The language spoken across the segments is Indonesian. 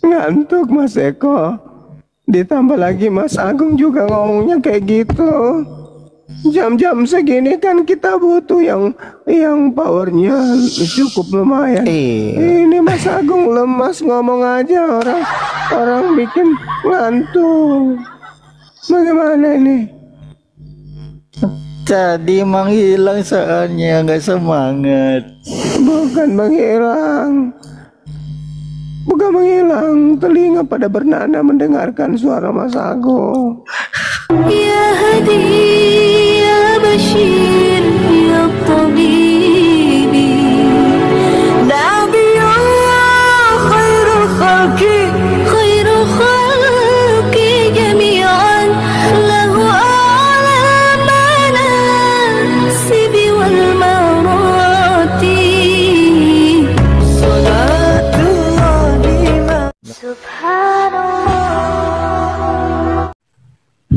Ngantuk Mas Eko. Ditambah lagi Mas Agung juga ngomongnya kayak gitu. Jam-jam segini kan kita butuh yang powernya cukup lumayan. Ini Mas Agung lemas ngomong aja, orang bikin ngantuk. Bagaimana ini? Tadi menghilang soalnya nggak semangat. Bukan menghilang, telinga pada bernada mendengarkan suara Mas Agung. Ya Hadi, ya Bashir, ya Tabibi, Nabi Allah, khairul khalqi jami'an, lahu a'la manasibi wal marati, salatullahi ma subhanallah.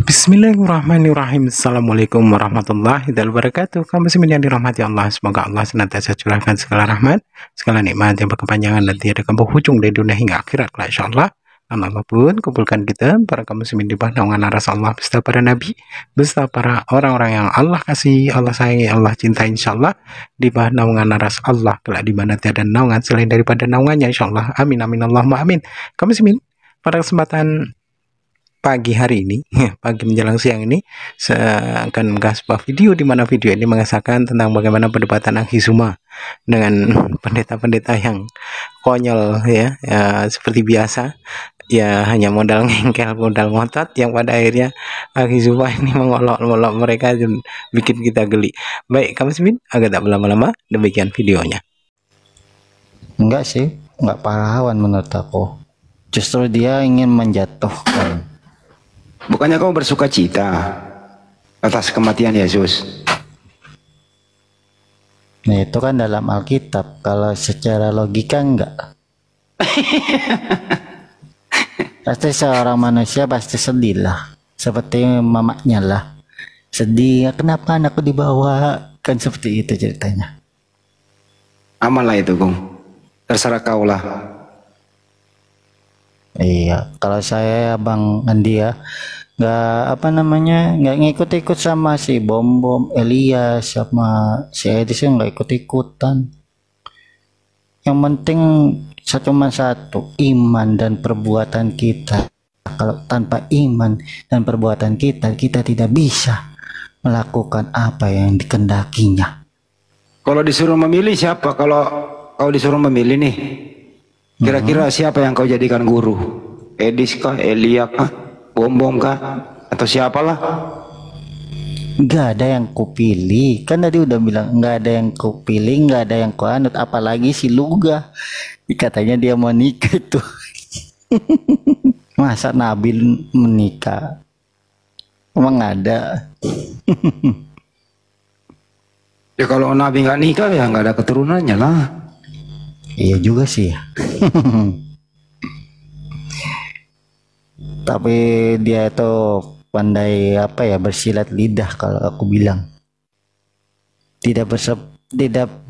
Bismillahirrahmanirrahim. Assalamualaikum warahmatullahi wabarakatuh. Kamu semua yang dirahmati Allah, semoga Allah senantiasa curahkan segala rahmat, segala nikmat yang berkepanjangan dan tiada berhujung dari dunia hingga akhirat, insyaallah. Dan Allah pun kumpulkan kita para kaum muslimin di bawah naungan aras Allah beserta para nabi, beserta para orang-orang yang Allah kasih, Allah sayangi, Allah cintai, insyaallah di bawah naungan aras Allah kelak di mana tiada naungan selain daripada naungannya, insyaallah. Amin amin Allahumma amin. Kaum muslimin, pada kesempatan pagi hari ini, pagi menjelang siang ini, saya akan mengasih sebuah video di mana video ini mengesahkan tentang bagaimana perdebatan Akhizuma dengan pendeta-pendeta yang konyol ya, seperti biasa ya, hanya modal ngengkel, modal ngotot, yang pada akhirnya Akhizuma ini mengolok-olok mereka dan bikin kita geli. Baik, kamu semin agak tak berlama-lama, demikian videonya. Enggak sih, enggak pahlawan menurut aku. Justru dia ingin menjatuhkan. Bukannya kamu bersuka cita atas kematian Yesus? Nah itu kan dalam Alkitab. Kalau secara logika enggak. Pasti seorang manusia pasti sedih lah. Seperti mamanya lah. Sedih, kenapa anakku dibawa? Kan seperti itu ceritanya. Aman lah itu, Gung. Terserah kau lah. Iya, kalau saya Bang Andi ya, nggak ngikut-ikut sama si Bom Elias sama si Edison, nggak ikut-ikutan. Yang penting cuma satu, iman dan perbuatan kita. Kalau tanpa iman dan perbuatan kita tidak bisa melakukan apa yang dikendakinya. Kalau disuruh memilih siapa? Kalau kau disuruh memilih nih, kira-kira siapa yang kau jadikan guru? Edis kah, Elia kah, Bom kah, atau siapalah? Gak ada yang kupilih, kan tadi udah bilang nggak ada yang kupilih, nggak ada yang kuanut, apalagi si Luga katanya dia mau nikah itu. Masa Nabil menikah? Emang ada? Ya kalau Nabi nggak nikah ya nggak ada keturunannya lah. Iya juga sih ya. Tapi dia itu pandai apa ya, bersilat lidah kalau aku bilang. Tidak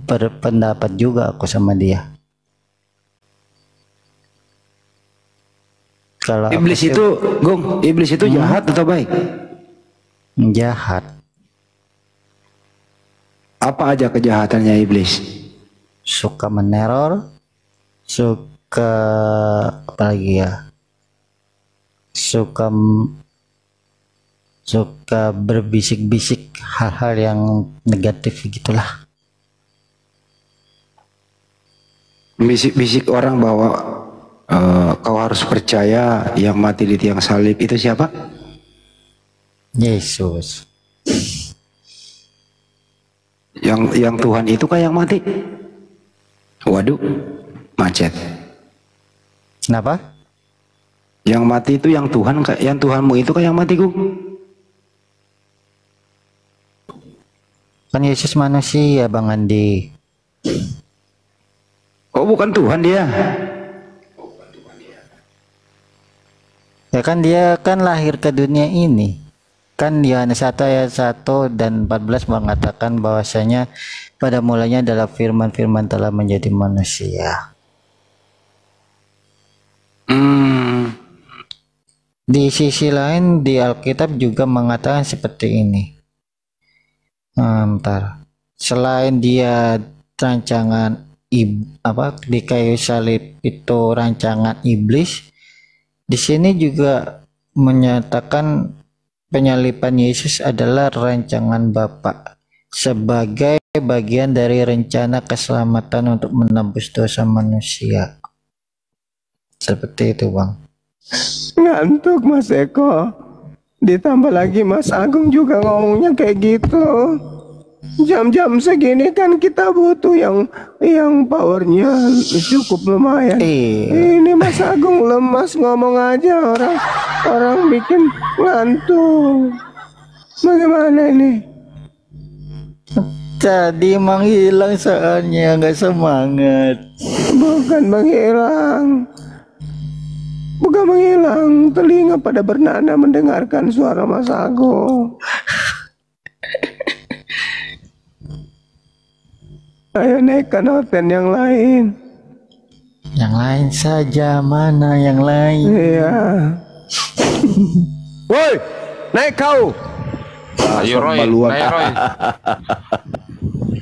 berpendapat juga aku sama dia. Kalau iblis itu, Gung, iblis itu jahat atau baik? Jahat. Apa aja kejahatannya iblis? Suka meneror, suka apa lagi ya? Suka berbisik-bisik hal-hal yang negatif gitulah. Bisik-bisik orang bahwa kau harus percaya yang mati di tiang salib itu siapa? Yesus. Yang Tuhan itu kah yang mati? Waduh, macet. Kenapa? Yang mati itu yang Tuhan, yang Tuhanmu itu kah yang mati, Gung? Kan Yesus manusia, Bang Andi. Oh, bukan Tuhan dia. Ya kan dia kan lahir ke dunia ini. Kan Yohanes 1 ayat 1 dan 14 mengatakan bahwasanya pada mulanya adalah firman telah menjadi manusia. Di sisi lain di Alkitab juga mengatakan seperti ini. Bentar. Selain dia rancangan di kayu salib itu rancangan iblis, di sini juga menyatakan penyaliban Yesus adalah rancangan Bapa sebagai bagian dari rencana keselamatan untuk menebus dosa manusia. Seperti itu, Bang. Ngantuk Mas Eko. Ditambah lagi Mas Agung juga ngomongnya kayak gitu. Jam-jam segini kan kita butuh yang powernya cukup lumayan. Iya. Ini Mas Agung lemas ngomong aja, orang bikin ngantuk. Bagaimana ini? Tadi menghilang soalnya nggak semangat. Bukan menghilang. Telinga pada bernana mendengarkan suara Mas Agung. Ayo naik ke noten yang lain. Yang lain saja, mana yang lain? Iya. Woi, naik kau. Ayo Roy, naik Roy.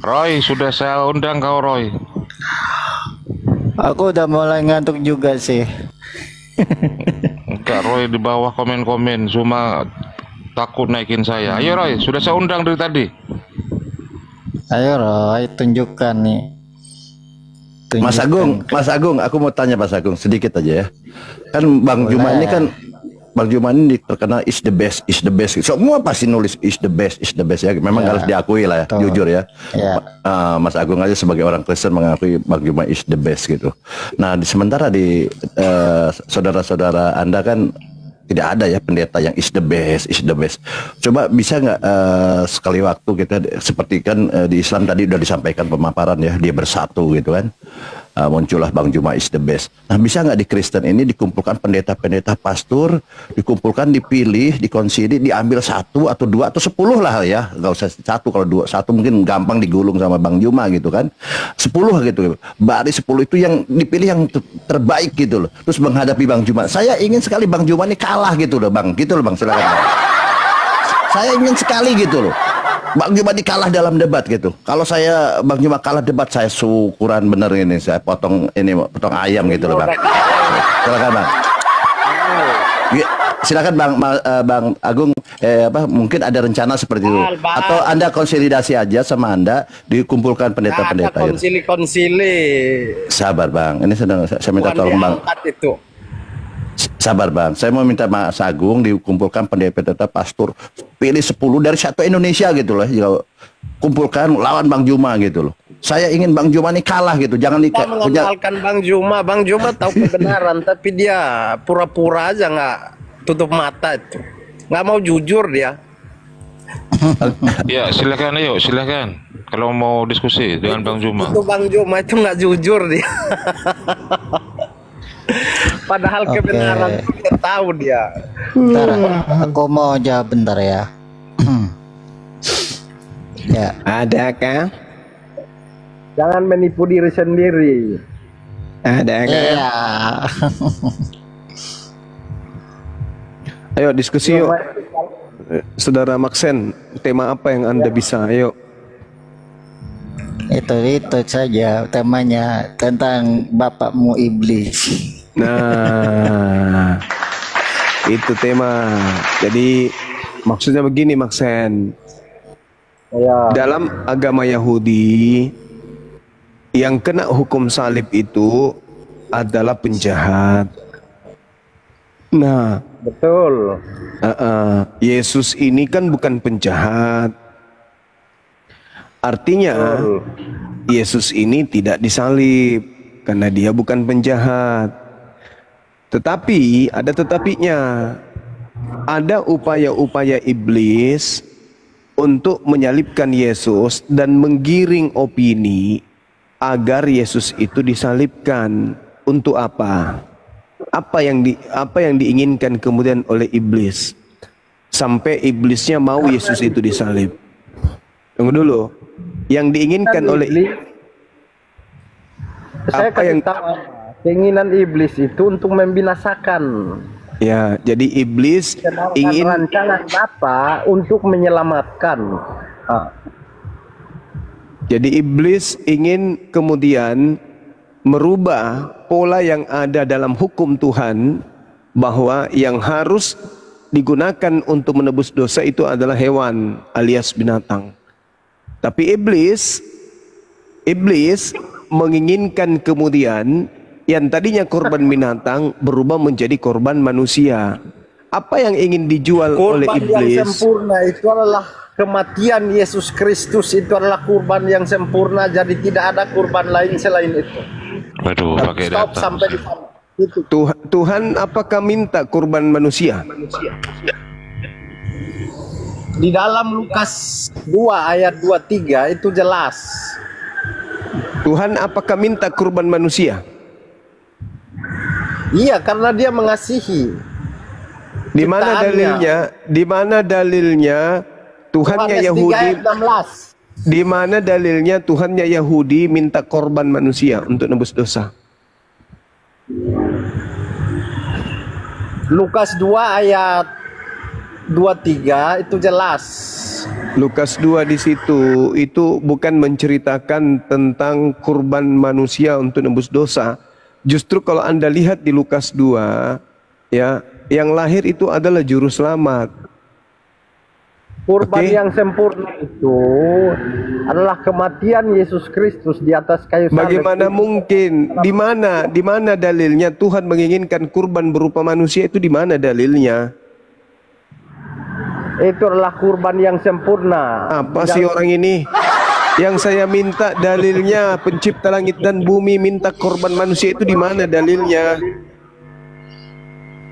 Roy, sudah saya undang kau Roy. Aku udah mulai ngantuk juga sih. Enggak Roy, di bawah komen-komen cuma takut naikin saya. Ayo Roy, sudah saya undang dari tadi. Ayo Roy, tunjukkan nih. Mas Agung, aku mau tanya Mas Agung sedikit aja ya. Kan Bang Juma ini kan Bang Juma ini terkenal is the best. Semua pasti nulis is the best ya. Memang harus diakui lah ya, jujur ya. Mas Agung aja sebagai orang Kristen mengakui Bang Juma is the best gitu. Nah, sementara di saudara-saudara Anda kan tidak ada ya pendeta yang is the best. Coba bisa nggak sekali waktu kita seperti kan di Islam tadi udah disampaikan pemaparan ya, dia bersatu gitu kan. Muncullah Bang Juma is the best. Nah, bisa nggak di Kristen ini dikumpulkan pendeta-pendeta pastor, dikumpulkan, dipilih, dikonsili, diambil 1 atau 2 atau 10 lah ya, nggak usah 1, kalau 2, 1 mungkin gampang digulung sama Bang Juma gitu kan, 10 gitu, dari 10 itu yang dipilih yang terbaik gitu loh, terus menghadapi Bang Juma. Saya ingin sekali Bang Juma ini kalah gitu loh Bang, silakan Bang. Saya ingin sekali gitu loh Bang Juma dikalah dalam debat gitu. Kalau saya Bang Juma kalah debat, saya syukuran bener ini, saya potong ayam gitu loh Bang. Silakan Bang. Silakan Bang Agung, mungkin ada rencana seperti itu, atau Anda konsolidasi aja sama Anda, dikumpulkan pendeta-pendeta itu. Konsili. Sabar Bang, ini saya minta tolong Bang. Itu. Sabar Bang, saya mau minta Mas Agung dikumpulkan pendeta pastor, pilih 10 dari satu Indonesia gitu loh, kumpulkan lawan Bang Juma gitu loh. Saya ingin Bang Juma ini kalah gitu, jangan mengenalkan Bang Juma tahu kebenaran tapi dia pura-pura aja, nggak tutup mata itu, nggak mau jujur dia. Ya silakan, ayo silakan kalau mau diskusi dengan Bang Juma. Itu Bang Juma itu nggak jujur dia. Padahal kebenaran dia tahu dia. Bentar, aku mau jawab bentar ya. Ya. Ada kan? Jangan menipu diri sendiri. Ada kan? Iya. Ayo diskusi yuk. Saudara Maxen, tema apa yang Anda bisa? Ayo. Itu saja temanya, tentang bapakmu iblis. Nah, itu tema. Jadi maksudnya begini Maxen. Dalam agama Yahudi, yang kena hukum salib itu adalah penjahat. Nah, betul. Yesus ini kan bukan penjahat. Artinya Yesus ini tidak disalib karena dia bukan penjahat. Tetapi ada tetapinya. Ada upaya-upaya iblis untuk menyalibkan Yesus dan menggiring opini agar Yesus itu disalibkan. Untuk apa? Apa yang diinginkan kemudian oleh iblis sampai iblisnya mau Yesus itu disalib? Tunggu dulu. Yang diinginkan oleh saya kasih tahu, keinginan iblis itu untuk membinasakan. Ya, jadi iblis Sedangkan ingin rancangan Bapa untuk menyelamatkan. Jadi iblis ingin kemudian merubah pola yang ada dalam hukum Tuhan, bahwa yang harus digunakan untuk menebus dosa itu adalah hewan alias binatang. Tapi iblis menginginkan kemudian yang tadinya korban binatang berubah menjadi korban manusia. Apa yang ingin dijual oleh Kurban yang iblis? sempurna itu adalah kematian Yesus Kristus, itu adalah kurban yang sempurna, jadi tidak ada kurban lain selain itu. Waduh, pakai Stop data. sampai di sana. Itu. Tuhan apakah minta kurban manusia? Di dalam Lukas 2 ayat 23 itu jelas. Tuhan apakah minta kurban manusia? Iya, karena dia mengasihi. Di mana Ciptaannya. dalilnya? Di mana dalilnya Tuhannya Yohanes 3 Yahudi? ayat 16. Di mana dalilnya Tuhannya Yahudi minta korban manusia untuk nebus dosa? Lukas 2 ayat 23 itu jelas. Lukas 2 di situ itu bukan menceritakan tentang kurban manusia untuk nebus dosa. Justru kalau Anda lihat di Lukas 2, ya, yang lahir itu adalah juru selamat. Kurban Oke. yang sempurna itu adalah kematian Yesus Kristus di atas kayu salib. Bagaimana mungkin? Di mana dalilnya Tuhan menginginkan kurban berupa manusia itu, di mana dalilnya? Itu adalah kurban yang sempurna. Apa sih orang ini? Yang saya minta dalilnya, pencipta langit dan bumi minta korban manusia itu, di mana dalilnya?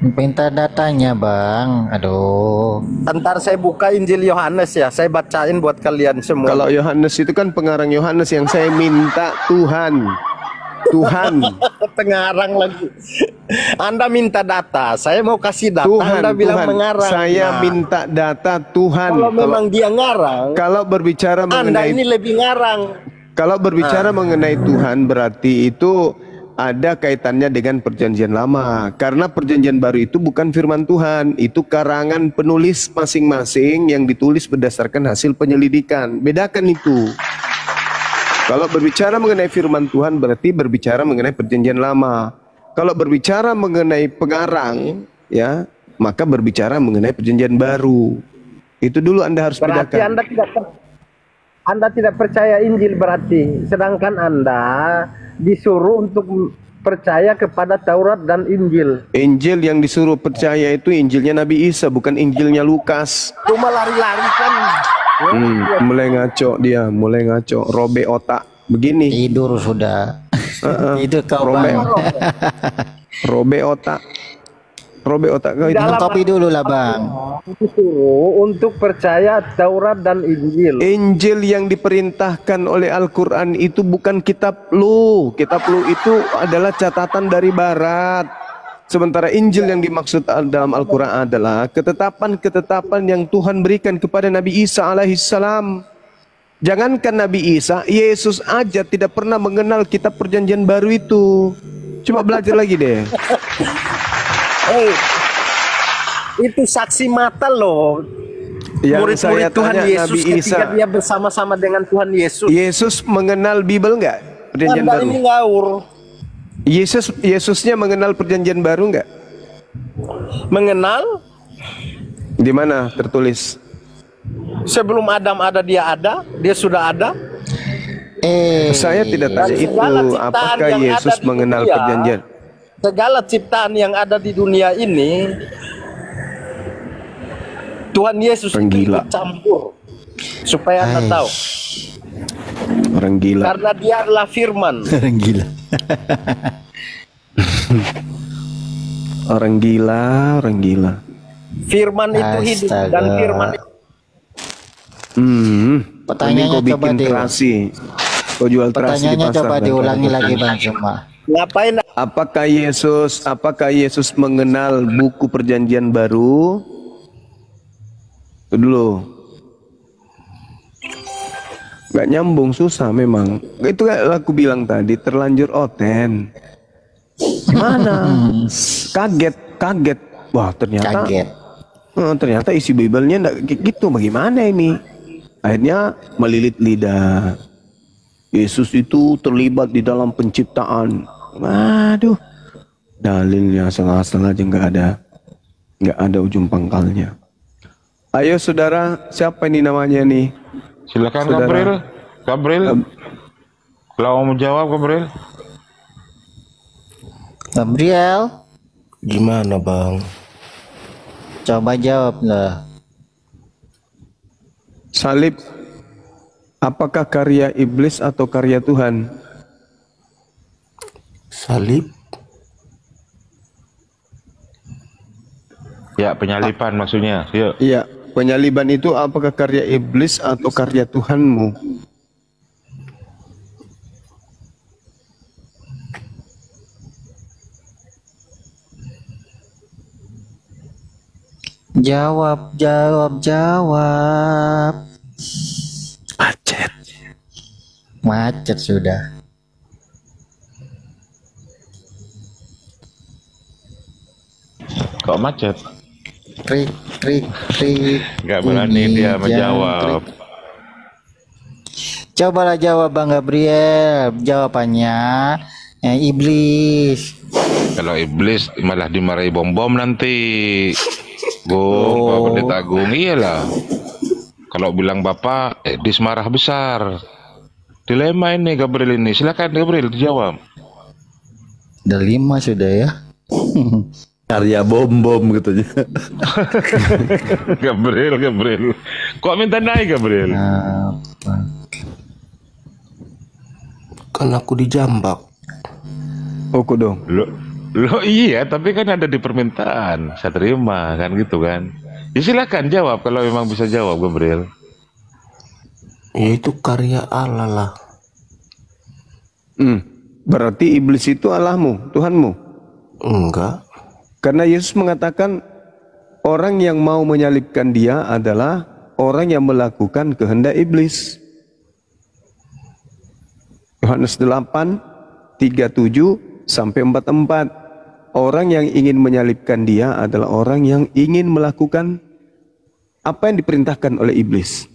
Minta datanya bang. Aduh. Ntar saya buka Injil Yohanes ya, saya bacain buat kalian semua. Kalau Yohanes itu kan pengarang Yohanes, yang saya minta Tuhan. Pengarang lagi. Anda minta data, saya mau kasih data. Anda bilang mengarang. Saya Nah, minta data Tuhan. kalau memang dia ngarang, Kalau berbicara Anda mengenai ini lebih ngarang. Kalau berbicara mengenai Tuhan, berarti itu ada kaitannya dengan perjanjian lama. Karena perjanjian baru itu bukan firman Tuhan, itu karangan penulis masing-masing yang ditulis berdasarkan hasil penyelidikan. Bedakan itu. Kalau berbicara mengenai firman Tuhan, berarti berbicara mengenai perjanjian lama. Kalau berbicara mengenai pengarang, ya, maka berbicara mengenai perjanjian baru. Itu dulu Anda harus Berarti bedakan. Anda tidak percaya Injil berarti. Sedangkan Anda disuruh untuk percaya kepada Taurat dan Injil. Injil yang disuruh percaya itu Injilnya Nabi Isa, bukan Injilnya Lukas. Cuma lari-lari kan. Mulai ngaco dia, mulai ngaco, robek otak. Begini, Tidur sudah. Itu kau robek, bang. robek otak, robek otak kau itu. Dalam- Kopi dulu lah bang. Disuruh untuk percaya Taurat dan Injil. Injil yang diperintahkan oleh Al-Quran itu bukan kitab lu. Kitab lu itu adalah catatan dari Barat. Sementara Injil yang dimaksud dalam Al-Quran adalah ketetapan-ketetapan yang Tuhan berikan kepada Nabi Isa alaihissalam. Jangankan Nabi Isa, Yesus aja tidak pernah mengenal kitab perjanjian baru itu. Coba belajar lagi deh. Itu saksi mata loh. Yang saya Murid-murid Tuhan tanya Yesus Nabi ketika Isa, dia bersama-sama dengan Tuhan Yesus. Yesus mengenal Bible enggak? Perjanjian Anda baru. ini ngawur. Yesusnya mengenal perjanjian baru enggak? Mengenal Di mana tertulis? sebelum Adam ada, dia sudah ada. Saya tidak tanya itu. segala ciptaan Apakah yang Yesus ada di mengenal dunia, perjanjian? Segala ciptaan yang ada di dunia ini, Tuhan Yesus Orang itu gila. ikut campur. Supaya Anda tahu. Orang gila. Karena dia adalah firman. Orang gila. Orang gila, orang gila. Firman itu hidup dan Astaga. firman itu Pertanyaannya Mending kau coba bikin deh. terasi. Kau jual terasi di Pertanyaannya pasar. coba dan diulangi kau- lagi bang Cuma. ngapain Apakah Yesus mengenal buku perjanjian baru? Itu dulu. Gak nyambung, susah memang. Itu kan aku bilang tadi, terlanjur oten. Mana? Kaget. Wah, ternyata Kaget. ternyata isi Bible-nya enggak kayak gitu. Bagaimana ini? Akhirnya melilit lidah. Yesus itu terlibat di dalam penciptaan. Waduh. Dalilnya asal-asal aja nggak ada ujung pangkalnya. Ayo saudara, siapa ini namanya nih? Silakan Saudara. Gabriel. Kalau mau jawab Gabriel. Gabriel, Gimana bang? coba jawab lah. Salib, apakah karya iblis atau karya Tuhan? Salib? Ya, penyalipan maksudnya. Yuk. Iya, penyaliban itu apakah karya iblis atau karya Tuhanmu? Jawab. Acet. Macet sudah. Kok macet? Trik. Gak berani Bunyi dia jangkrik. menjawab. Cobalah jawab Bang Gabriel. Jawabannya iblis. Kalau iblis malah dimarahi bom-bom nanti. Pak Pendeta Agung, iyalah. Kalau bilang Bapak, Edis marah besar. Dilema ini Gabriel ini. Silakan Gabriel dijawab. Udah 5 sudah ya. Karya bom gitu aja. Gabriel. Kok minta naik Gabriel? Apa? Kan aku dijambak. Oke dong. Lo iya, tapi kan ada di permintaan. Saya terima kan gitu kan. Ya silakan jawab kalau memang bisa jawab Gabriel. Ya itu karya Allah lah. Berarti iblis itu Allahmu, Tuhanmu. Enggak. Karena Yesus mengatakan orang yang mau menyalibkan dia adalah orang yang melakukan kehendak iblis. Yohanes 8, 37 sampai 44. Orang yang ingin menyalibkan dia adalah orang yang ingin melakukan apa yang diperintahkan oleh iblis.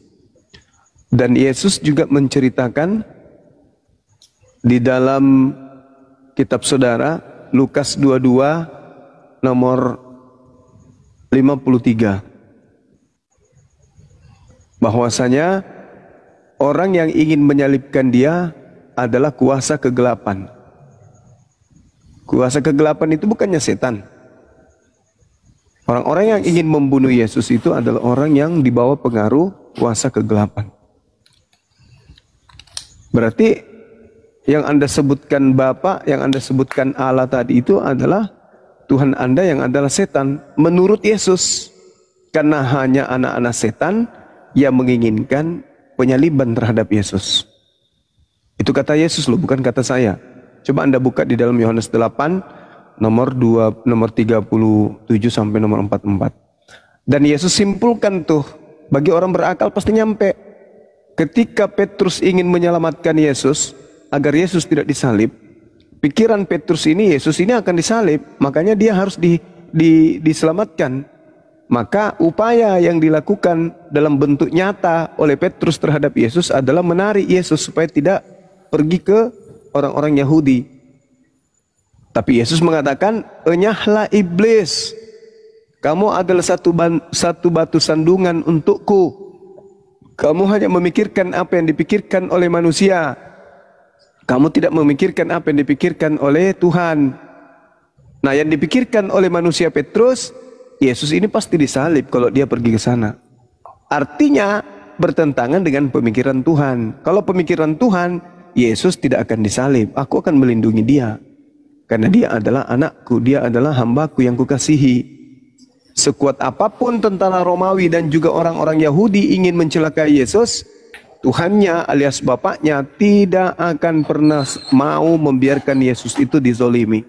Dan Yesus juga menceritakan di dalam kitab saudara Lukas 22 nomor 53 bahwasanya orang yang ingin menyalibkan dia adalah kuasa kegelapan. Kuasa kegelapan itu bukannya setan. Orang-orang yang ingin membunuh Yesus itu adalah orang yang dibawa pengaruh kuasa kegelapan. Berarti yang Anda sebutkan Bapa, yang Anda sebutkan Allah tadi itu adalah Tuhan Anda yang adalah setan menurut Yesus. Karena hanya anak-anak setan yang menginginkan penyaliban terhadap Yesus. Itu kata Yesus loh, bukan kata saya. Coba Anda buka di dalam Yohanes 8 nomor 37 sampai nomor 44. Dan Yesus simpulkan tuh, bagi orang berakal pasti nyampe. Ketika Petrus ingin menyelamatkan Yesus agar Yesus tidak disalib, pikiran Petrus ini Yesus ini akan disalib, makanya dia harus diselamatkan. Maka upaya yang dilakukan dalam bentuk nyata oleh Petrus terhadap Yesus adalah menarik Yesus supaya tidak pergi ke orang-orang Yahudi. Tapi Yesus mengatakan, "Enyahlah iblis, kamu adalah satu batu sandungan untukku. Kamu hanya memikirkan apa yang dipikirkan oleh manusia. Kamu tidak memikirkan apa yang dipikirkan oleh Tuhan." Nah, yang dipikirkan oleh manusia Petrus, Yesus ini pasti disalib kalau dia pergi ke sana. Artinya bertentangan dengan pemikiran Tuhan. Kalau pemikiran Tuhan, Yesus tidak akan disalib. Aku akan melindungi dia. Karena dia adalah anakku, dia adalah hambaku yang kukasihi. Sekuat apapun tentara Romawi dan juga orang-orang Yahudi ingin mencelakai Yesus, Tuhannya alias Bapaknya tidak akan pernah mau membiarkan Yesus itu dizolimi.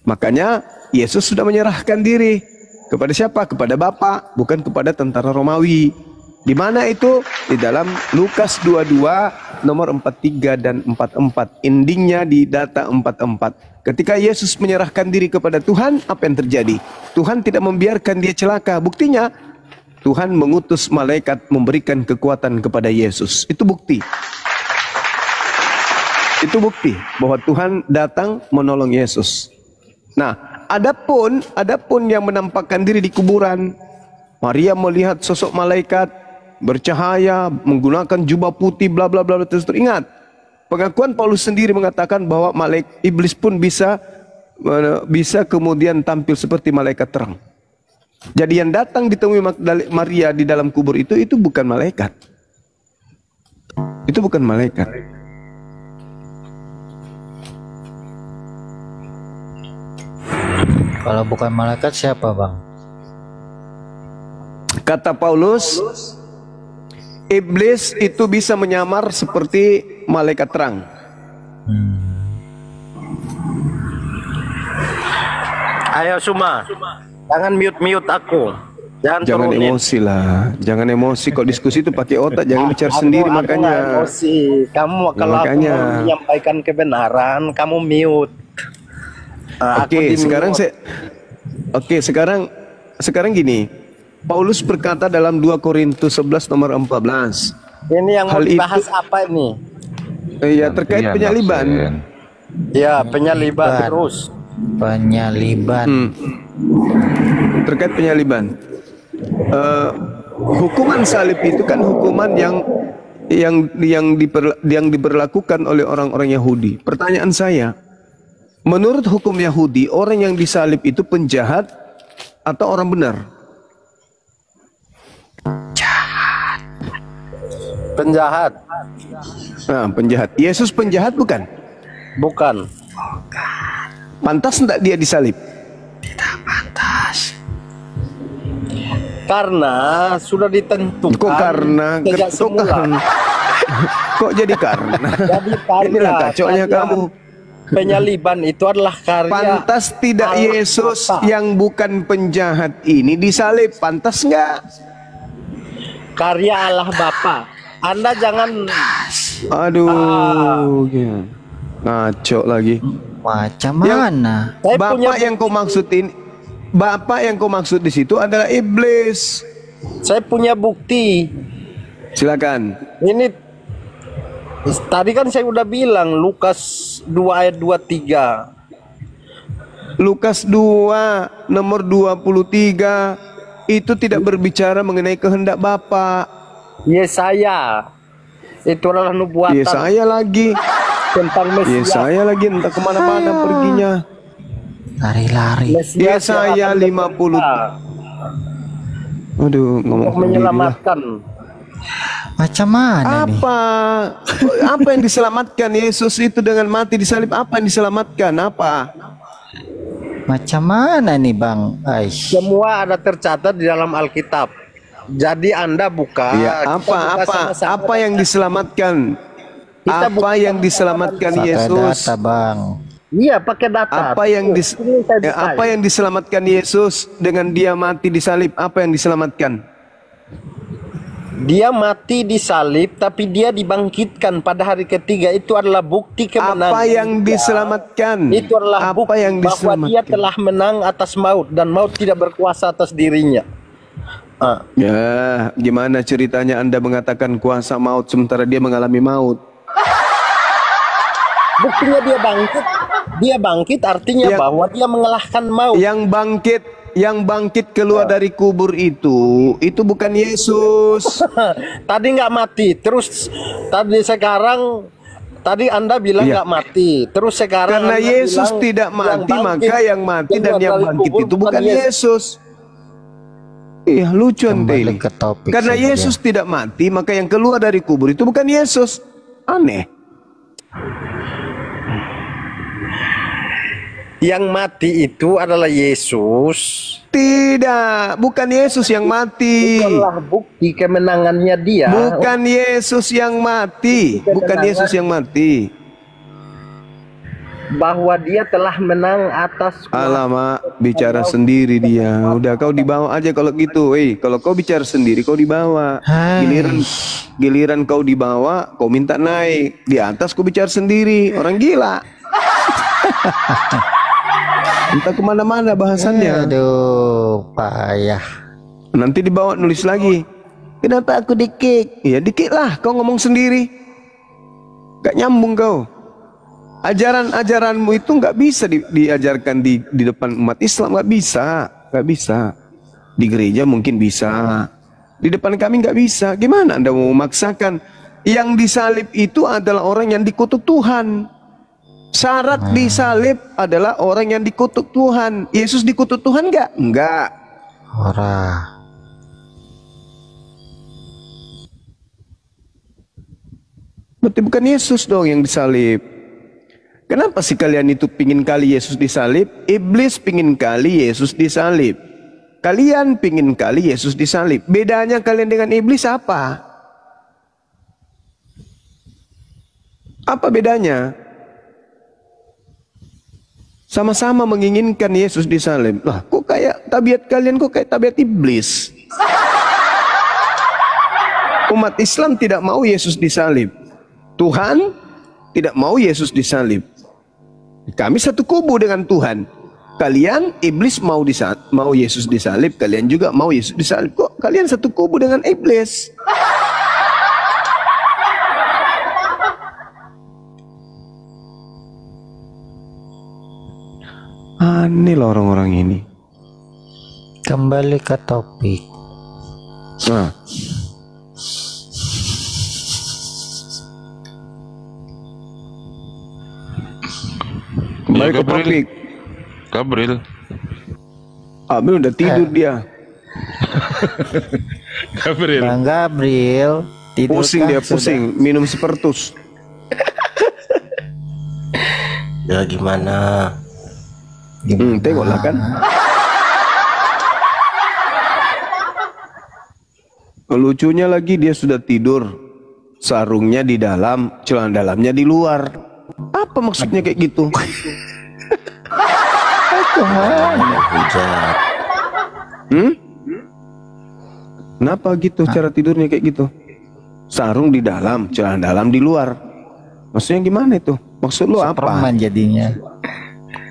Makanya Yesus sudah menyerahkan diri. Kepada siapa? Kepada Bapa, bukan kepada tentara Romawi. Di mana itu? Di dalam Lukas 22 nomor 43 dan 44. Endingnya di data 44. Ketika Yesus menyerahkan diri kepada Tuhan, apa yang terjadi? Tuhan tidak membiarkan dia celaka. Buktinya, Tuhan mengutus malaikat memberikan kekuatan kepada Yesus. Itu bukti. Itu bukti bahwa Tuhan datang menolong Yesus. Nah, adapun yang menampakkan diri di kuburan, Maria melihat sosok malaikat bercahaya, menggunakan jubah putih, bla bla bla. Terus ingat, pengakuan Paulus sendiri mengatakan bahwa iblis pun bisa kemudian tampil seperti malaikat terang. Jadi yang datang ditemui Maria di dalam kubur itu bukan malaikat. Itu bukan malaikat. Kalau bukan malaikat siapa, Bang? Kata Paulus, iblis itu bisa menyamar seperti malaikat terang. Ayo Suma, jangan mute aku. Jangan turunin. Emosi lah, jangan emosi. Kok diskusi itu pakai otak, jangan bicara sendiri Aku makanya. nggak emosi. Kamu kalau aku Makanya. mau menyampaikan kebenaran, kamu mute. Sekarang gini. Paulus berkata dalam 2 Korintus 11 nomor 14. Ini yang mau Hal dibahas itu- apa ini? Ya terkait Gantian, penyaliban. Dosen. Ya, penyaliban terus. Penyaliban. Terkait penyaliban. Hukuman salib itu kan hukuman yang diberlakukan oleh orang-orang Yahudi. Pertanyaan saya, menurut hukum Yahudi, orang yang disalib itu penjahat atau orang benar? Penjahat. Nah, penjahat. Yesus penjahat bukan? Bukan. Pantas enggak dia disalib? Karena sudah ditentukan Kok karena? sejak Kok semula. karena? Kok jadi karena? Jadi karya, Inilah kacaunya karya kamu. Penyaliban itu adalah karya. Pantas tidak Allah Yesus Bapa. yang bukan penjahat ini disalib? Pantas enggak? Karya Allah Bapa. Anda jangan Aduh, ya. Ngaco lagi. Macam mana? saya Bapak punya yang kau maksudin, Bapak yang kau maksud di situ adalah iblis. saya punya bukti. Silakan. Ini tadi kan saya udah bilang Lukas 2 ayat 23. Lukas 2 nomor 23 itu tidak berbicara mengenai kehendak Bapak. Yesaya itu adalah nubuatan Yesaya lagi. tentang Mesias. Yesaya lagi entah kemana-mana perginya. Lari-lari. Mesias Yesaya yang akan 50. Aduh, ngomong untuk sendiri lah. menyelamatkan. Macam mana nih? Apa yang diselamatkan Yesus itu dengan mati disalib? Apa yang diselamatkan? Apa? Macam mana nih, Bang? Aish. Semua ada tercatat di dalam Alkitab. Jadi Anda buka. Iya, apa yang diselamatkan? Kita Apa buka yang diselamatkan Pakai Yesus? data, Bang. Iya, pakai data. Apa yang Apa yang diselamatkan Yesus dengan dia mati disalib? Apa yang diselamatkan? Dia mati disalib, tapi dia dibangkitkan pada hari ketiga. Itu adalah bukti kemenangan. Apa yang diselamatkan? Itu adalah Apa bukti yang bahwa dia diselamatkan? telah menang atas maut dan maut tidak berkuasa atas dirinya. Ya, gimana ceritanya Anda mengatakan kuasa maut sementara dia mengalami maut? Buktinya dia bangkit. Dia bangkit artinya Yang- bahwa dia mengalahkan maut. Yang bangkit keluar dari kubur itu bukan Yesus. Tadi nggak mati, terus tadi Anda bilang Iya. nggak mati, terus sekarang Karena Anda Yesus bilang tidak yang mati, bangkit maka yang mati dan keluar yang dari bangkit kubur itu bukan Yesus. Iya, lucu ente Kembali ini. ke topik Karena saja. Yesus tidak mati, maka yang keluar dari kubur itu bukan Yesus. Aneh. Yang mati itu adalah Yesus. Tidak, bukan Yesus yang mati. Itu adalah bukti kemenangannya dia. Bukan Yesus yang mati. Bukan Yesus yang mati. bahwa dia telah menang atas Alamak, bicara sendiri dia. Udah kau dibawa aja kalau gitu. Kalau kau bicara sendiri kau dibawa. Giliran kau dibawa, kau minta naik. Di atas kau bicara sendiri. Orang gila. Entah kemana-mana bahasannya. Aduh, payah. Nanti dibawa nulis lagi. Kenapa aku dikik? Ya dikik lah, kau ngomong sendiri. Gak nyambung kau. Ajaran-ajaranmu itu nggak bisa diajarkan di depan umat Islam, nggak bisa. Di gereja mungkin bisa, di depan kami nggak bisa. Gimana Anda mau memaksakan? Yang disalib itu adalah orang yang dikutuk Tuhan. Syarat disalib adalah orang yang dikutuk Tuhan. Yesus dikutuk Tuhan nggak? Nggak. Ora. Berarti bukan Yesus dong yang disalib. Kenapa sih kalian itu pingin kali Yesus disalib? Iblis pingin kali Yesus disalib. Kalian pingin kali Yesus disalib. Bedanya kalian dengan iblis apa? Apa bedanya? Sama-sama menginginkan Yesus disalib. Lah, kok kayak tabiat kalian kok kayak tabiat iblis? Umat Islam tidak mau Yesus disalib. Tuhan tidak mau Yesus disalib. Kami satu kubu dengan Tuhan. Kalian iblis mau Yesus disalib, kalian juga mau Yesus disalib. Kok kalian satu kubu dengan iblis? Aneh loh orang-orang ini. Kembali ke topik. Nah, kembali ke topik. Gabriel. Abil udah tidur dia. Gabriel. Bang Gabriel tidur Pusing dia, pusing. Minum Spertus. Ya gimana? Tengoklah kan. Lucunya lagi dia sudah tidur. Sarungnya di dalam, celana dalamnya di luar. Apa maksudnya kayak gitu? Hujat. Kenapa gitu cara tidurnya kayak gitu? Sarung di dalam, celana dalam di luar. Maksudnya gimana itu? Maksud lu apa? Superman jadinya.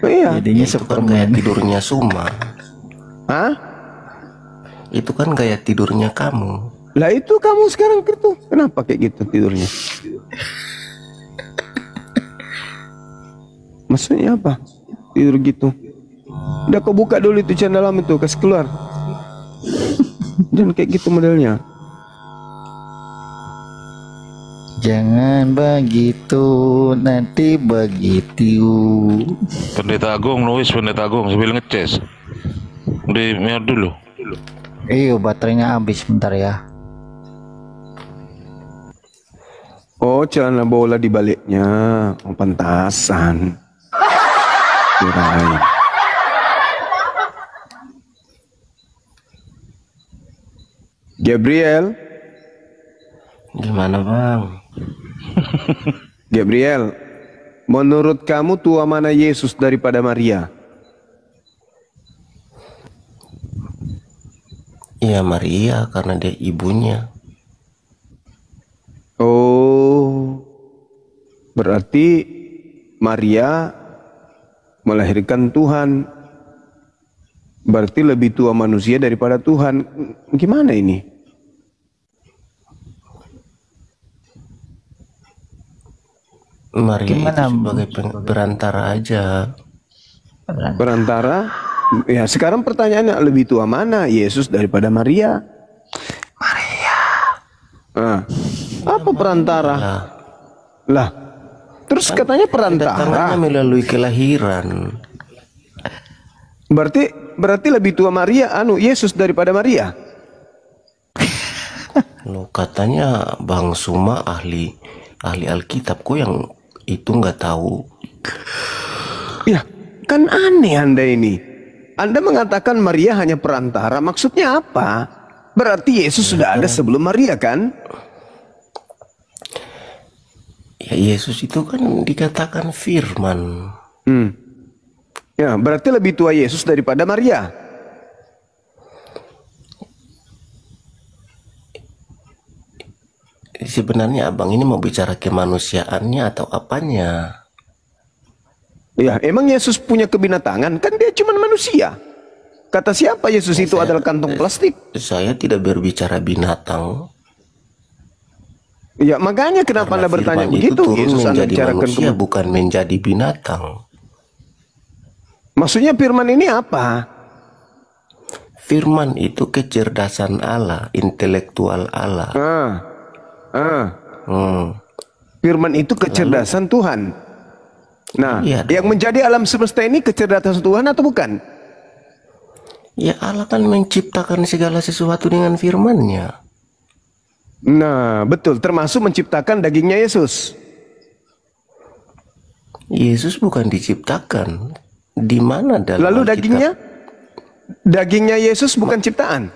Oh, iya. Jadinya Itu kan Superman. gaya tidurnya Suma. Hah? Itu kan gaya tidurnya kamu. Lah itu kamu sekarang gitu. Kenapa kayak gitu tidurnya? Maksudnya apa? Tidur gitu. Udah kau buka dulu itu celana dalam itu, kasih keluar. Jangan kayak gitu modelnya. Jangan begitu, nanti begitu. Pendeta Agung, nulis Pendeta Agung sambil ngeces. Di mute dulu. Iyo, baterainya habis bentar ya. Oh, celana bola di baliknya. Oh, pantasan. Kirain. Gabriel, Gimana bang? Gabriel, menurut kamu tua mana Yesus daripada Maria? Iya Maria karena dia ibunya. Oh, berarti Maria melahirkan Tuhan. Berarti lebih tua manusia daripada Tuhan. Gimana ini? Maria Gimana? itu sebagai perantara aja. Perantara? Ya sekarang pertanyaannya lebih tua mana Yesus daripada Maria? Maria. Apa perantara? Lah, terus katanya Kedatangannya perantara. melalui kelahiran. Berarti lebih tua Maria, Yesus daripada Maria. Lo katanya Bang Suma ahli Alkitab, kok yang itu nggak tahu? Ya, kan aneh Anda ini. Anda mengatakan Maria hanya perantara, maksudnya apa? Berarti Yesus sudah ada sebelum Maria kan? Ya Yesus itu kan dikatakan firman. Ya, berarti lebih tua Yesus daripada Maria. Sebenarnya abang ini mau bicara kemanusiaannya atau apanya? Ya, emang Yesus punya kebinatangan? Kan dia cuma manusia. Kata siapa Yesus itu adalah kantong plastik? Saya tidak berbicara binatang. Ya, makanya kenapa Anda bertanya Firman begitu? itu turun Yesus Anda menjadi bicarakan manusia, bukan menjadi binatang. Maksudnya firman ini apa? Firman itu kecerdasan Allah, intelektual Allah. Firman itu kecerdasan Tuhan. Nah, Iya yang menjadi alam semesta ini kecerdasan Tuhan atau bukan? Ya Allah kan menciptakan segala sesuatu dengan firman-Nya. Nah, betul. Termasuk menciptakan dagingnya Yesus. Yesus bukan diciptakan. Di mana dalam Lalu Alkitab? dagingnya Yesus bukan ciptaan.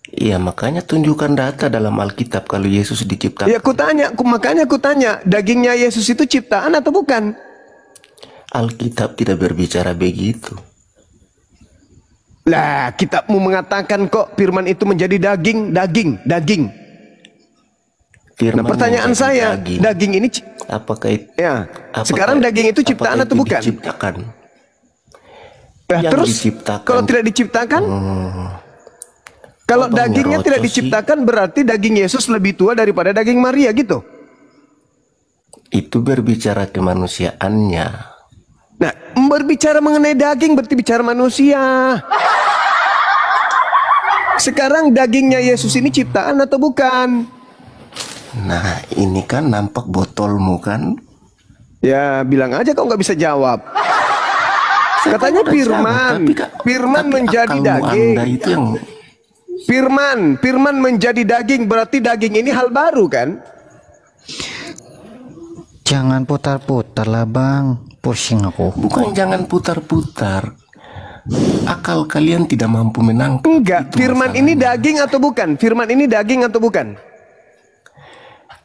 Iya, makanya tunjukkan data dalam Alkitab kalau Yesus diciptakan. Ya, makanya aku tanya, dagingnya Yesus itu ciptaan atau bukan? Alkitab tidak berbicara begitu. Lah, kitabmu mengatakan kok firman itu menjadi daging. Firman Nah, pertanyaan menjadi saya, daging ini apakah itu, ya, sekarang daging itu ciptaan atau bukan? Diciptakan. Nah, Yang terus diciptakan. kalau tidak diciptakan? Kalau Abang dagingnya ngerocos tidak sih. diciptakan berarti daging Yesus lebih tua daripada daging Maria gitu. Itu berbicara kemanusiaannya. Nah, berbicara mengenai daging berarti bicara manusia. Sekarang dagingnya Yesus ini ciptaan atau bukan? Nah, ini kan nampak botolmu kan? Ya, bilang aja kau nggak bisa jawab. Katanya Udah firman, jawab, firman tapi menjadi akalmu daging. Anda itu yang Firman menjadi daging berarti daging ini hal baru kan? Jangan putar-putar lah bang, pusing aku. bukan jangan putar-putar. Akal kalian tidak mampu menangkap. Enggak, itu firman masalahnya. ini daging atau bukan? Firman ini daging atau bukan?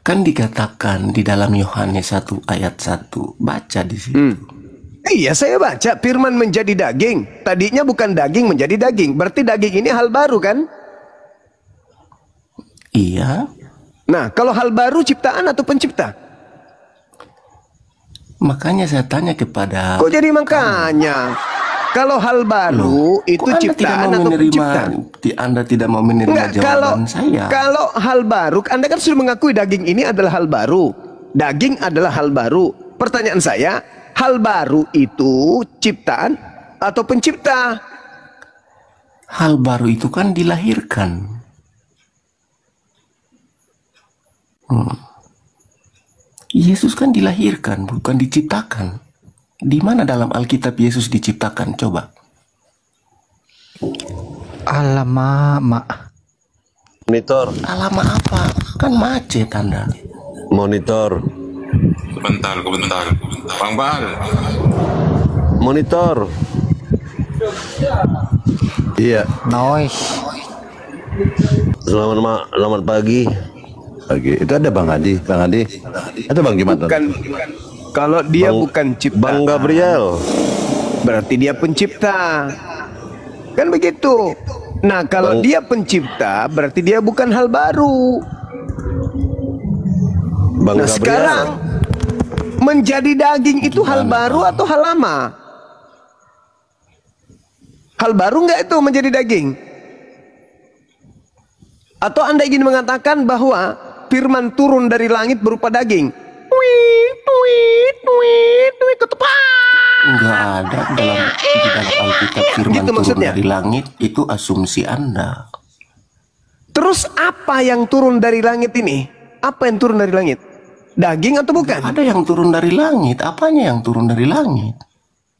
Kan dikatakan di dalam Yohanes 1 ayat 1. Baca di situ. Iya, saya baca firman menjadi daging. Tadinya bukan daging menjadi daging. Berarti daging ini hal baru kan? Iya. Nah, kalau hal baru ciptaan atau pencipta? Makanya saya tanya kepada Kok jadi makanya? Kalau hal baru itu kok Anda tidak ciptaan mau atau menerima, pencipta? Anda tidak mau menerima Enggak, jawaban saya. kalau hal baru, Anda kan sudah mengakui daging ini adalah hal baru. Daging adalah hal baru. Pertanyaan saya, hal baru itu ciptaan atau pencipta? Hal baru itu kan dilahirkan. Yesus kan dilahirkan, bukan diciptakan. Di mana dalam Alkitab Yesus diciptakan? Coba. Alamak, mak. Monitor, Alamak apa? Kan macet Anda. monitor, Bentar. Bang Bal. monitor. Iya, Noise. selamat pagi. Pagi. Itu ada Bang Adi, Ada Bang Jumat. Bukan. Kalau dia bukan ciptaan, Bang Gabriel. berarti dia pencipta. Kan begitu. Nah, kalau dia pencipta, berarti dia bukan hal baru. Bang Nah, Gabriel. sekarang menjadi daging itu hal baru atau hal lama? Hal baru nggak itu menjadi daging? Atau Anda ingin mengatakan bahwa firman turun dari langit berupa daging? Enggak ada di dalam Alkitab firman Gitu turun maksudnya? dari langit. Itu asumsi Anda. Terus apa yang turun dari langit ini? Apa yang turun dari langit? Daging atau bukan? Ada yang turun dari langit. Apanya yang turun dari langit?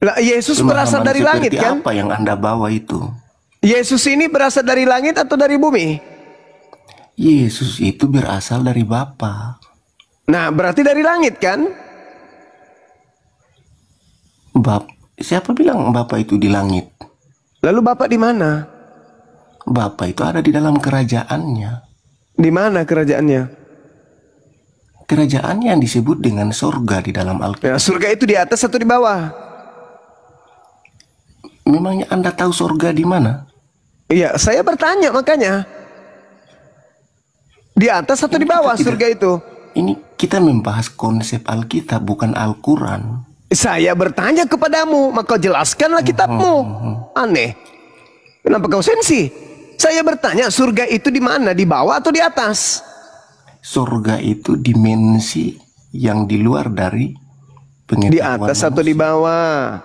Lah, Yesus berasal Pemahaman dari langit seperti kan? apa yang Anda bawa itu? Yesus ini berasal dari langit atau dari bumi? Yesus itu berasal dari Bapa. Nah, berarti dari langit kan? Siapa bilang Bapa itu di langit? Lalu Bapak di mana? Bapa itu ada di dalam kerajaannya. Di mana kerajaannya? kerajaan yang disebut dengan surga di dalam Alkitab. Ya, surga itu di atas atau di bawah? Memangnya Anda tahu surga di mana? Iya, saya bertanya makanya. Di atas atau di bawah surga itu? Ini kita membahas konsep Alkitab, bukan Al-Quran. Saya bertanya kepadamu, maka jelaskanlah kitabmu. Aneh. Kenapa kau sensi? Saya bertanya, surga itu di mana? Di bawah atau di atas? Surga itu dimensi yang di luar dari pengetahuan Di atas atau di bawah?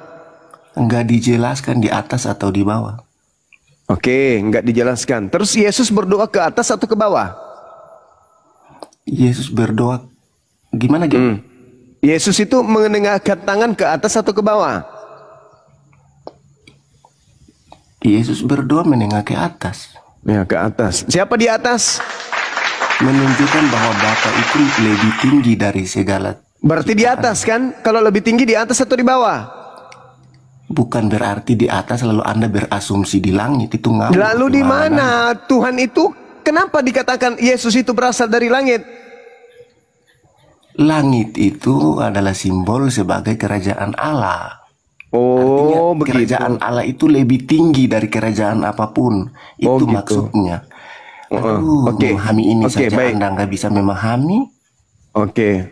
Enggak dijelaskan di atas atau di bawah. Oke, enggak dijelaskan. Terus Yesus berdoa ke atas atau ke bawah? Yesus berdoa gimana gitu? Yesus itu menengadahkan tangan ke atas atau ke bawah? Yesus berdoa menengah ke atas. Ya, ke atas. Siapa di atas? Menunjukkan bahwa Bapa itu lebih tinggi dari segala. Berarti di atas kan? Kalau lebih tinggi di atas atau di bawah? Bukan berarti di atas lalu Anda berasumsi di langit, itu ngawur. Lalu di mana Tuhan itu? Kenapa dikatakan Yesus itu berasal dari langit? Langit itu adalah simbol sebagai kerajaan Allah. Oh, artinya, begitu. Kerajaan Allah itu lebih tinggi dari kerajaan apapun. Itu gitu. maksudnya. Oke. Memahami ini saja baik. Anda nggak bisa memahami. Oke.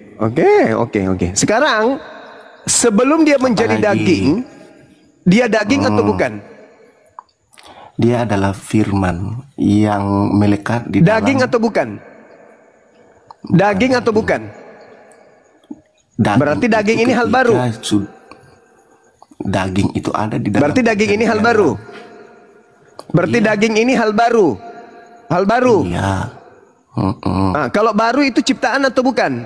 Sekarang sebelum dia menjadi Apalagi, daging, dia daging atau bukan? Dia adalah firman yang melekat di Daging dalam. atau bukan? Daging atau bukan? Daging Berarti daging itu ini hal baru. Daging itu ada di dalam. Berarti daging ini hal baru. Berarti daging ini hal baru. Hal baru. Iya. Nah, kalau baru itu ciptaan atau bukan?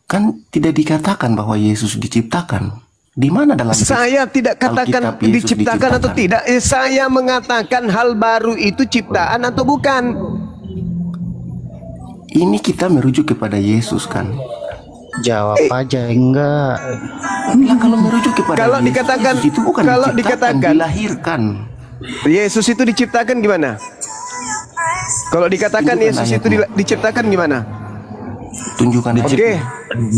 Kan tidak dikatakan bahwa Yesus diciptakan. Di mana dalam Saya tidak katakan Alkitab Yesus diciptakan atau tidak. Saya mengatakan hal baru itu ciptaan atau bukan. Ini kita merujuk kepada Yesus kan. Jawab aja enggak. Nah, kalau merujuk kepada Kalau Yesus, dikatakan Yesus itu bukan kalau diciptakan, dikatakan dilahirkan. Yesus itu diciptakan gimana? Kalau dikatakan Tunjukkan Yesus itu ayatnya. diciptakan gimana? Tunjukkan aja. Oke.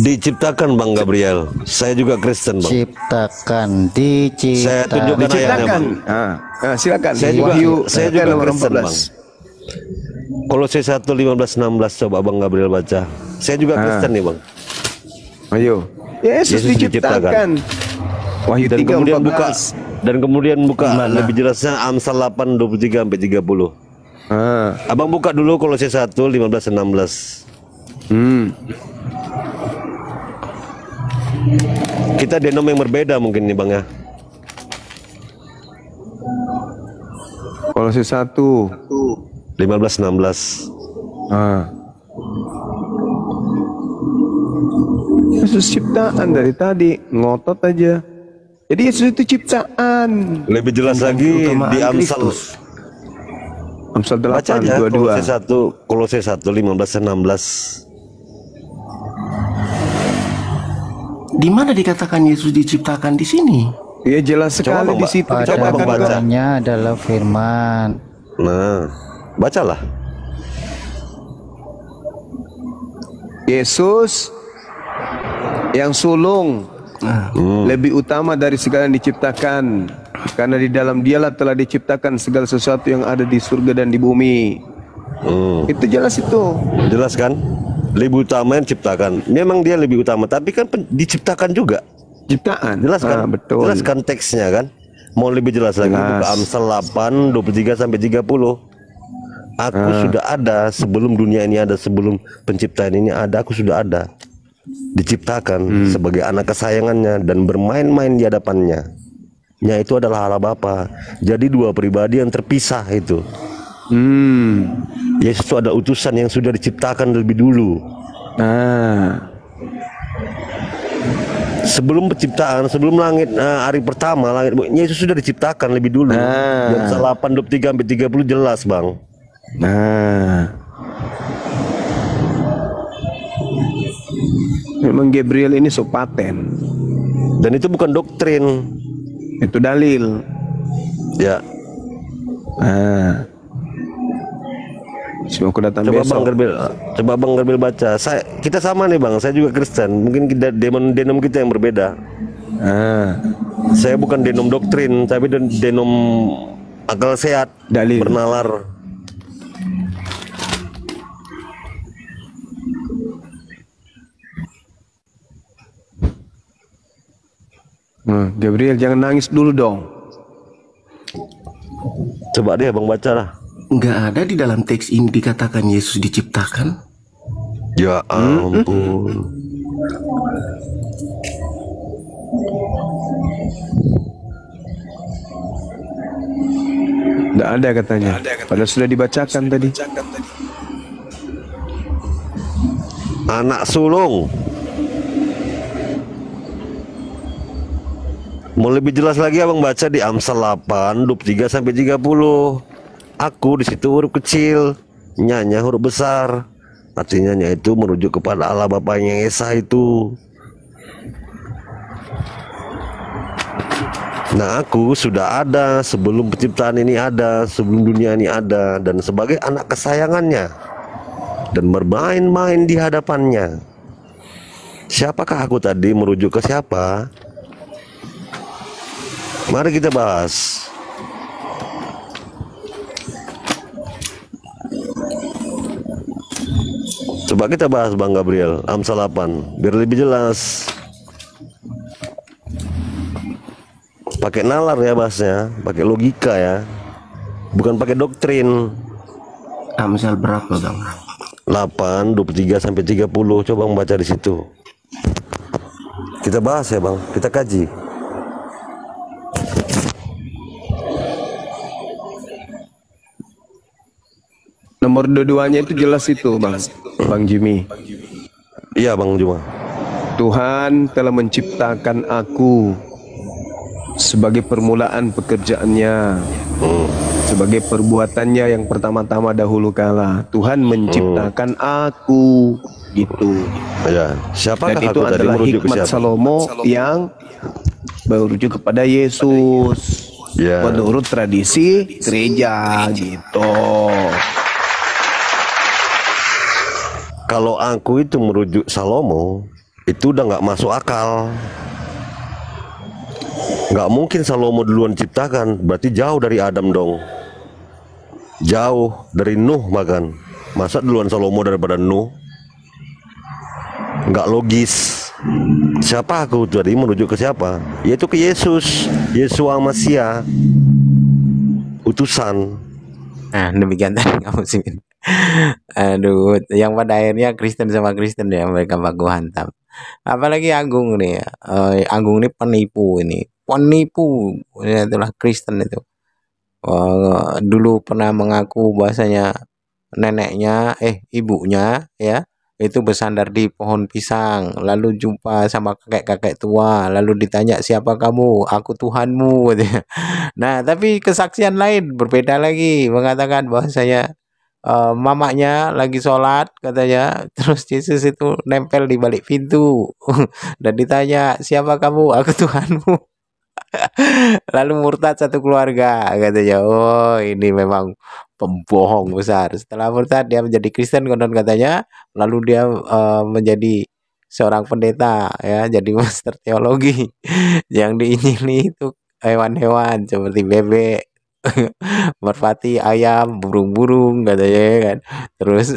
Diciptakan Bang Gabriel. Saya juga Kristen Bang. Ciptakan, Saya tunjukkan ayatnya Diciptakan. Bang. Silakan. Saya juga nomor Kristen 14. Bang. Kolose 1:15-16 coba Bang Gabriel baca. Saya juga Kristen nih Bang. Ayo. Yesus diciptakan. Wahyu Dan 3, kemudian 14. buka dan kemudian buka lebih jelasnya Amsal 8:23-30. Abang buka dulu Kolose 1:15-16. Kita denom yang berbeda mungkin nih Bang ya. Kolose 1 15-16. Yesus ciptaan dari tadi, ngotot aja. Jadi Yesus itu ciptaan. Lebih jelas lagi di Amsal. Amsal Baca 8, aja 22. Kolose 1 15-16. Di mana dikatakan Yesus diciptakan di sini? Ya jelas sekali Bang, di situ coba dikatakan Bang baca. Padanya adalah firman. Nah, bacalah. Yesus yang sulung lebih utama dari segala yang diciptakan, karena di dalam dialah telah diciptakan segala sesuatu yang ada di surga dan di bumi. Itu jelas itu. Jelas kan? Lebih utama yang diciptakan. Memang dia lebih utama, tapi kan diciptakan juga. Ciptaan. Jelas kan? Betul. Jelas kan teksnya kan? Mau lebih jelas lagi buka Amsal 8:23-30. Aku sudah ada sebelum dunia ini ada, sebelum penciptaan ini ada, aku sudah ada. Diciptakan sebagai anak kesayangannya dan bermain-main di hadapannya. Ya itu adalah Allah Bapa. Jadi dua pribadi yang terpisah itu. Yesus itu ada utusan yang sudah diciptakan lebih dulu. Sebelum penciptaan, sebelum langit hari pertama langit, Yesus sudah diciptakan lebih dulu. Amsal 8:23-30 jelas Bang. Memang Gabriel ini so paten. Dan itu bukan doktrin, itu dalil. ya. Sebelum aku datang Coba besok. Bang Gerbil baca. Kita sama nih Bang, saya juga Kristen. Mungkin kita denom kita yang berbeda. Saya bukan denom doktrin, tapi denom akal sehat, dalil, bernalar. Gabriel, jangan nangis dulu dong. Coba deh Bang baca lah. Nggak ada di dalam teks ini dikatakan Yesus diciptakan. Ya ampun. Nggak ada katanya. Padahal sudah dibacakan tadi. Anak sulung. Mau lebih jelas lagi Abang baca di Amsal 8 23 sampai 30. Aku di situ huruf kecil, nya huruf besar. Artinya nya itu merujuk kepada Allah Bapaknya Esa itu. Nah, aku sudah ada sebelum penciptaan ini ada, sebelum dunia ini ada, dan sebagai anak kesayangannya dan bermain-main di hadapannya. Siapakah aku tadi, merujuk ke siapa? Mari kita bahas. Coba kita bahas Bang Gabriel, Amsal 8 biar lebih jelas. Pakai nalar ya bahasnya, pakai logika ya, bukan pakai doktrin. Amsal berapa Bang? 8 23 sampai 30. Coba membaca di situ. Kita bahas ya Bang, kita kaji. Nomor dua-duanya itu jelas itu Bang Jimmy. Iya Bang Juma. Tuhan telah menciptakan aku sebagai permulaan pekerjaannya, sebagai perbuatannya yang pertama-tama dahulu kala. Tuhan menciptakan aku, gitu. Ya, siapakah dan itu aku tadi, adalah merujuk ke hikmat siapa? Salomo yang merujuk kepada Yesus, menurut tradisi gereja, gitu. Kalau aku itu merujuk Salomo, itu udah nggak masuk akal. Nggak mungkin Salomo duluan ciptakan, berarti jauh dari Adam dong. Jauh dari Nuh bahkan. Masa duluan Salomo daripada Nuh? Nggak logis. Siapa aku tadi, merujuk ke siapa? Yaitu ke Yesus, Yesua Masia, utusan. Nah, demikian tadi kamu sih. Aduh, yang pada akhirnya Kristen sama Kristen ya, mereka baku hantam. Apalagi Agung nih ya. Agung ini penipu ini. Penipu. Ya, itulah Kristen itu. Dulu pernah mengaku bahasanya neneknya, ibunya ya, itu bersandar di pohon pisang, lalu jumpa sama kakek-kakek tua, lalu ditanya siapa kamu, aku Tuhanmu gitu. Nah, tapi kesaksian lain berbeda lagi, mengatakan bahwasanya mamanya lagi sholat katanya, terus Yesus itu nempel di balik pintu dan ditanya siapa kamu, aku Tuhanmu. Lalu murtad satu keluarga katanya. Oh, ini memang pembohong besar. Setelah murtad dia menjadi Kristen konon katanya, lalu dia menjadi seorang pendeta ya, jadi master teologi. Yang diinjili itu hewan-hewan seperti bebek, merpati, ayam, burung-burung katanya kan. Terus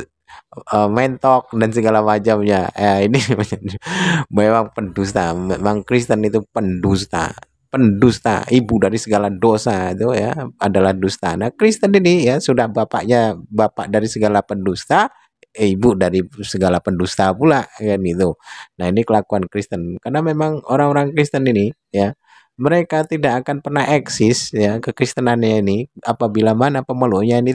mentok dan segala macamnya. Ini memang pendusta. Memang Kristen itu pendusta. Pendusta, ibu dari segala dosa itu ya adalah dusta. Nah, Kristen ini ya sudah bapaknya bapak dari segala pendusta, ibu dari segala pendusta pula kan itu. Nah, ini kelakuan Kristen. Karena memang orang-orang Kristen ini ya, mereka tidak akan pernah eksis ya kekristenannya ini apabila mana pemeluknya ini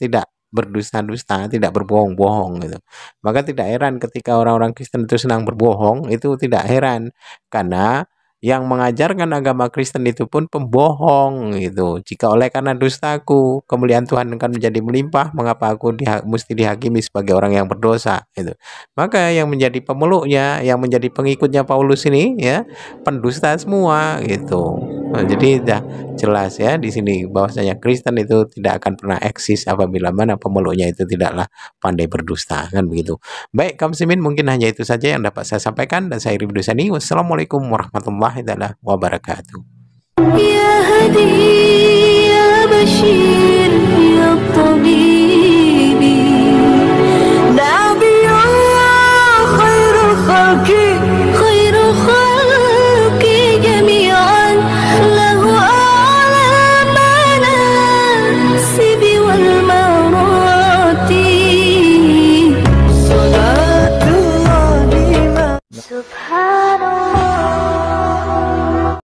tidak berdusta-dusta, tidak berbohong-bohong gitu. Maka tidak heran ketika orang-orang Kristen itu senang berbohong, itu tidak heran karena yang mengajarkan agama Kristen itu pun pembohong gitu. Jika oleh karena dustaku kemuliaan Tuhan akan menjadi melimpah, mengapa aku mesti dihakimi sebagai orang yang berdosa gitu. Maka yang menjadi pemeluknya, yang menjadi pengikutnya Paulus ini ya pendusta semua gitu. Jadi udah jelas ya di sini bahwasanya Kristen itu tidak akan pernah eksis apabila mana pemeluknya itu tidaklah pandai berdusta, kan begitu. Baik, kaum muslimin, mungkin hanya itu saja yang dapat saya sampaikan, dan saya Rifdus Sani. Wassalamualaikum warahmatullahi wabarakatuh. يا هدي يا بشير يا طبيبي نبي الله خير الخلق جميعا له أعلى المناسب والمراتب صلاة الله سبحانه